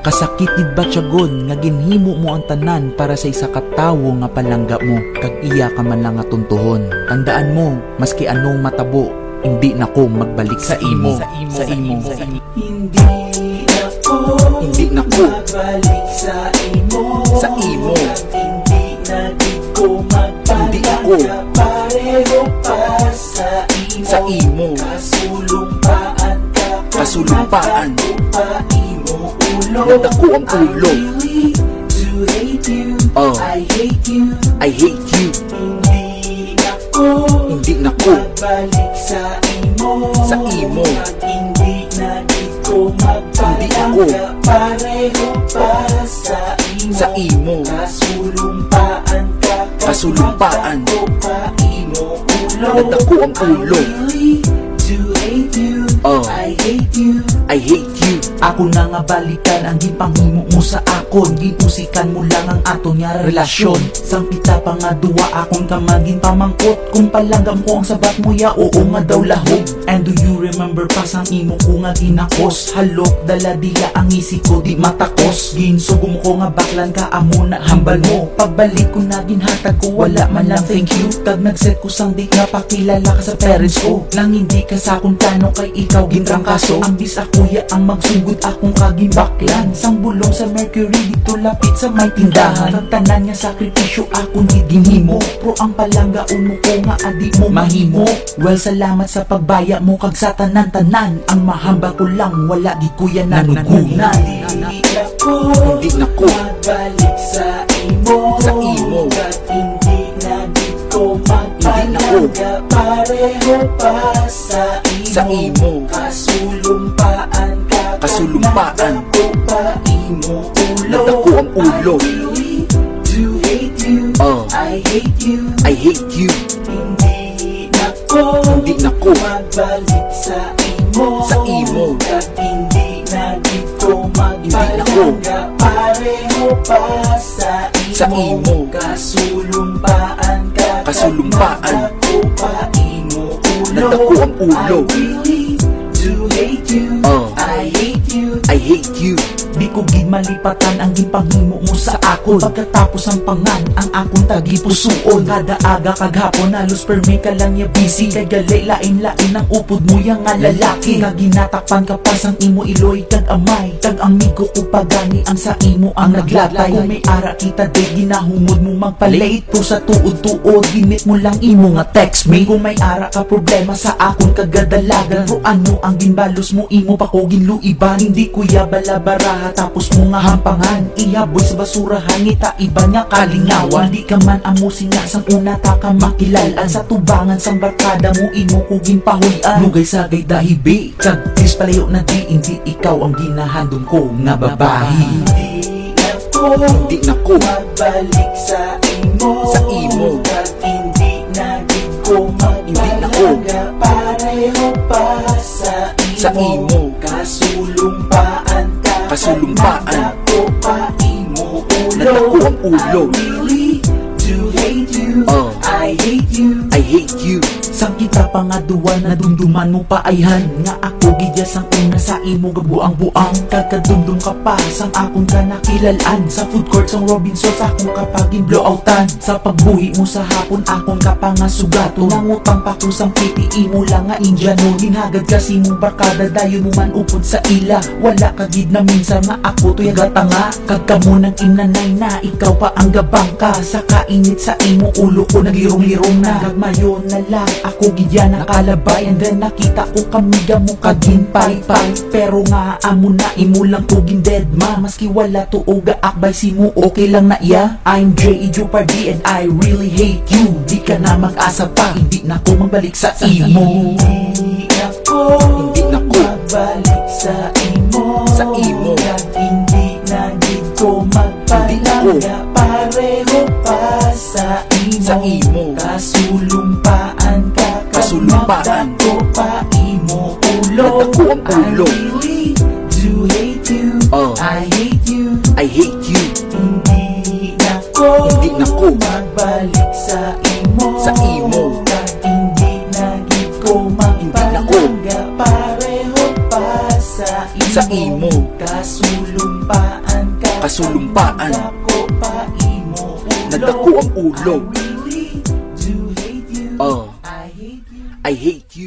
Kasakit gid ba tiyagon nga ginhimo mo ang tanan para sa isa ka tawo nga palangga mo, kag iya ka man lang nga tuntuhon. Tandaan mo, maski anong matabo, hindi na ko magbalik sa imo. Hindi na ko magbalik sa imo. Hindi na gid ko magpalangga, pareho pa sa imo. Kasulumpaan pa imo ulo. Nadako ang ulo. I hate you. Hindi na ko magbalik sa imo. Hindi na gid ko magpalangga, pareho pa sa imo. Kasulumpaan pa imo ulo. Nadako ang ulo. I hate you. Ako na nga balikan ang ginpanghimo mo sa akon. Ginusikan mo lang ang aton nga relasyon. Sang kita pa nga duwa akon ka maging pamangkot. Kung palanggam ko ang sabat mo ya, oo nga daw lahog. And do you remember pa sang imo ko nga ginakos? Halok daladila ang isip ko di matakos. Ginsugo mo ko nga baklan ka amo na hambal mo. Pagbalik ko na ginhatag ko wala man lang thank you. Kag nagset ko sang di nga pakilala ka sa parents ko. Nang hindi ka sa akong plano kay ikaw gintrangkaso. Ang bis akuya ang magsugod akong kagimbaklan. Sang bulong sa Mercury dito lapit sa may tindahan. Ang tanan nga sakripisyo akong ginhimo. Pro ang palangga umo ko nga adi mo mahimo. Well salamat sa pagbaya mo kag sa tanan-tanan. Ang mahamba ko lang wala di kuya nanugunan. Hindi na ko magbalik sa imo. Kag hindi na gid ko magpalangga, pareho pa sa imo. Kasulumpaan ko pa imo ulo. Nadako ang ulo. I hate you. Hindi na ko magbalik sa imo. Kag hindi na gid ko magpalangga, pareho pa sa imo. Kasulumpaan ko pa imo ulo. Nadako ang ulo. I hate you. Di ko gid malipatan ang ginpanghimo mo sa akon. Pagkatapos ang pangan ang akong tagipusuon. Kada aga kag hapon halos permi ka lang ya busy. Kay gali lain-lain ang upod mo yang nga lalaki. Kag ginatakpan ka pa sang imo iloy kag amay. Kag amigo ko pagani ang sa imo ang naglatay. Kung may ara kita di ginahumod mo magpalate. Pero sa tuod-tuod ginit mo lang imo nga text me. Kung may ara ka problema sa akon kagadalagan. Pero ano ang ginbalos mo imo pa ko ginluiban. Hindi kuya balabaraha tapos mo nga hampangan. Iyaboy sa basurahan ngita iba nga kalingawan. Di ka man amo sinasang una ta ka makilalan. Sa tubangan sang barkada mo imo ko ginpahuyan. Lugay sagay dahibi kag tis palayo na di hindi ikaw ang ginahandom ko nga babahi. Hindi na ko magbalik sa imo. Kag hindi na gid ko magpalangga, pareho pa sa imo. Kasulumpaan ko pa imo ulo. Nadako ang ulo. I hate you. Sang kita pa nga duwa na dumduman mo pa ayhan. Nga ako gidya sang una sa imo gabuang-buang. Kagkadumdum ka pa sang akong ka nakilalaan. Sa food court sang Robinson sa akong kapagin blowoutan. Sa pagbuhi mo sa hapon akong ka pa nga sugato. Nangutang pa ko sang PTE mo lang nga Indiano. Ginhagad kasi mong barkada dayo mo man upod sa ila. Wala ka gid na minsan nga ako to'y gatanga. Kagkamo ng inanay na ikaw pa ang gabang ka. Sa kainit sa imo ulo ko naglirong-lirong na. Kagmayon na lang ako gidya nakalabay. And then nakita ko kamiga mo kaginpay-pay. Pero nga amo na imo lang ko ginded ma. Maski wala to o gaakbay si mo okay lang na iya. I'm J.E. Jeopardy and I really hate you. Di ka na mag-asa pa, hindi na ko magbalik sa imo. Hindi na ko magbalik sa imo. Kag hindi na gid ko magpalangga, pareho pa sa imo. Kasulumpaan ko pa imo ulo. Nadako ang ulo. I hate you. Hindi na ko magbalik sa imo. Kag hindi na gid ko magpalangga, pareho pa sa imo. Kasulumpaan nadako ang ulo. I hate you.